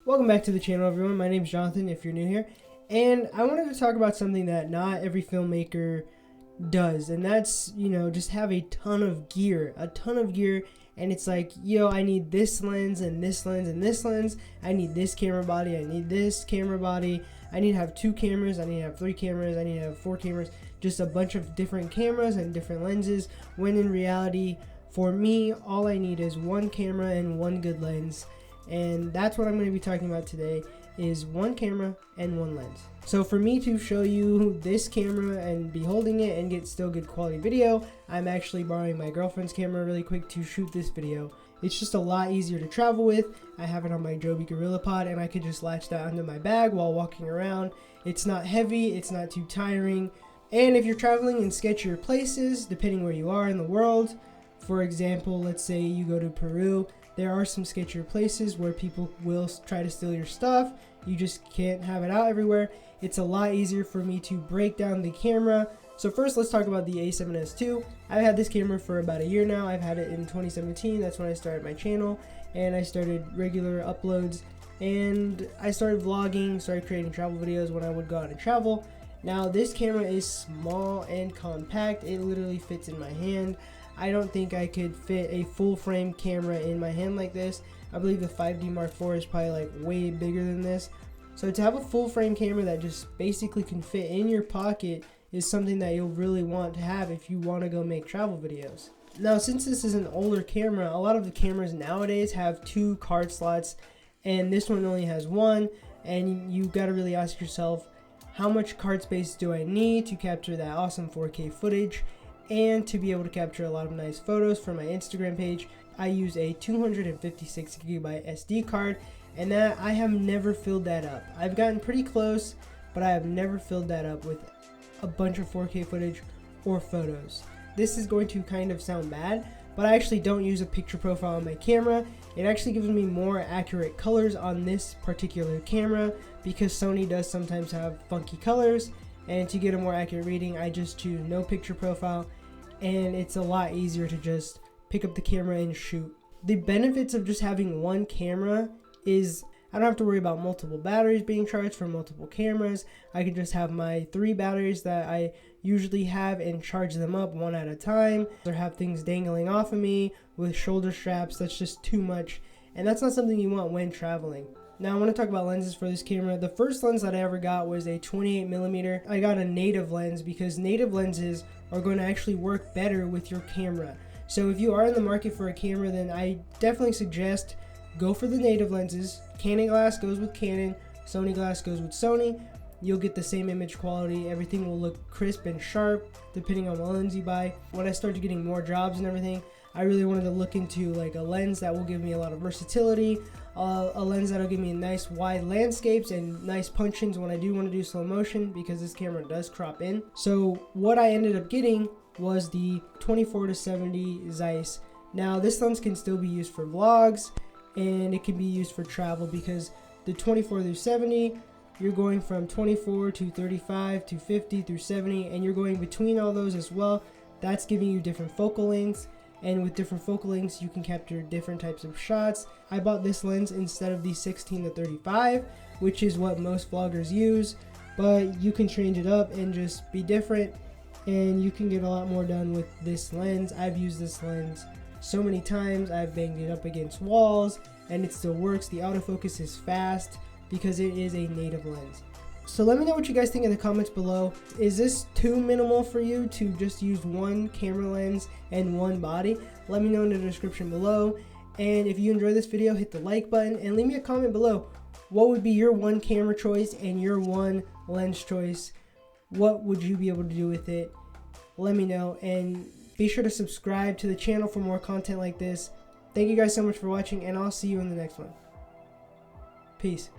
Welcome back to the channel, everyone. My name is Jonathan, if you're new here, and I wanted to talk about something that not every filmmaker does, and that's, just have a ton of gear, and it's like, I need this lens and this lens and this lens, I need this camera body, I need this camera body, I need to have 2 cameras, I need to have 3 cameras, I need to have 4 cameras, just a bunch of different cameras and different lenses, when in reality, for me, all I need is 1 camera and 1 good lens. And that's what I'm going to be talking about today, is 1 camera and 1 lens. So for me to show you this camera and be holding it and get still good quality video, I'm actually borrowing my girlfriend's camera really quick to shoot this video. It's just a lot easier to travel with. I have it on my Joby Gorilla Pod and I could just latch that onto my bag while walking around. It's not heavy, it's not too tiring. And if you're traveling in sketchier places, depending where you are in the world, for example, let's say you go to Peru, there are some sketchier places where people will try to steal your stuff. You just can't have it out everywhere. It's a lot easier for me to break down the camera. So first, let's talk about the A7S II. I've had this camera for about a year now. I've had it in 2017. That's when I started my channel and I started regular uploads and I started vlogging, started creating travel videos when I would go out and travel. Now this camera is small and compact. It literally fits in my hand. I don't think I could fit a full frame camera in my hand like this. I believe the 5D Mark IV is probably like way bigger than this. So to have a full frame camera that just basically can fit in your pocket is something that you'll really want to have if you want to go make travel videos. Now, since this is an older camera, a lot of the cameras nowadays have 2 card slots and this one only has 1, and you got to really ask yourself, how much card space do I need to capture that awesome 4K footage? And to be able to capture a lot of nice photos for my Instagram page, I use a 256 gigabyte SD card, and that I have never filled that up. I've gotten pretty close, but I have never filled that up with a bunch of 4K footage or photos. This is going to kind of sound bad, but I actually don't use a picture profile on my camera. It actually gives me more accurate colors on this particular camera because Sony does sometimes have funky colors, and to get a more accurate reading, I just choose no picture profile, and it's a lot easier to just pick up the camera and shoot. The benefits of just having 1 camera is I don't have to worry about multiple batteries being charged for multiple cameras. I can just have my 3 batteries that I usually have and charge them up one at a time, or have things dangling off of me with shoulder straps. That's just too much, and that's not something you want when traveling. Now I want to talk about lenses for this camera. The first lens that I ever got was a 28mm. I got a native lens because native lenses are going to actually work better with your camera. So if you are in the market for a camera, then I definitely suggest go for the native lenses. Canon glass goes with Canon, Sony glass goes with Sony. You'll get the same image quality. Everything will look crisp and sharp depending on the lens you buy. When I started getting more jobs and everything, I really wanted to look into like a lens that will give me a lot of versatility, a lens that'll give me nice wide landscapes and nice punch-ins when I do want to do slow motion, because this camera does crop in. So what I ended up getting was the 24-70 Zeiss. Now this lens can still be used for vlogs and it can be used for travel, because the 24-70, you're going from 24 to 35 to 50 through 70, and you're going between all those as well. That's giving you different focal lengths, and with different focal lengths you can capture different types of shots. I bought this lens instead of the 16-35, which is what most vloggers use, but you can change it up and just be different, and you can get a lot more done with this lens. I've used this lens so many times. I've banged it up against walls and it still works. The autofocus is fast because it is a native lens. So let me know what you guys think in the comments below. Is this too minimal for you to just use 1 camera lens and 1 body? Let me know in the description below. And if you enjoyed this video, hit the like button and leave me a comment below. What would be your 1 camera choice and your 1 lens choice? What would you be able to do with it? Let me know, and be sure to subscribe to the channel for more content like this. Thank you guys so much for watching, and I'll see you in the next one. Peace.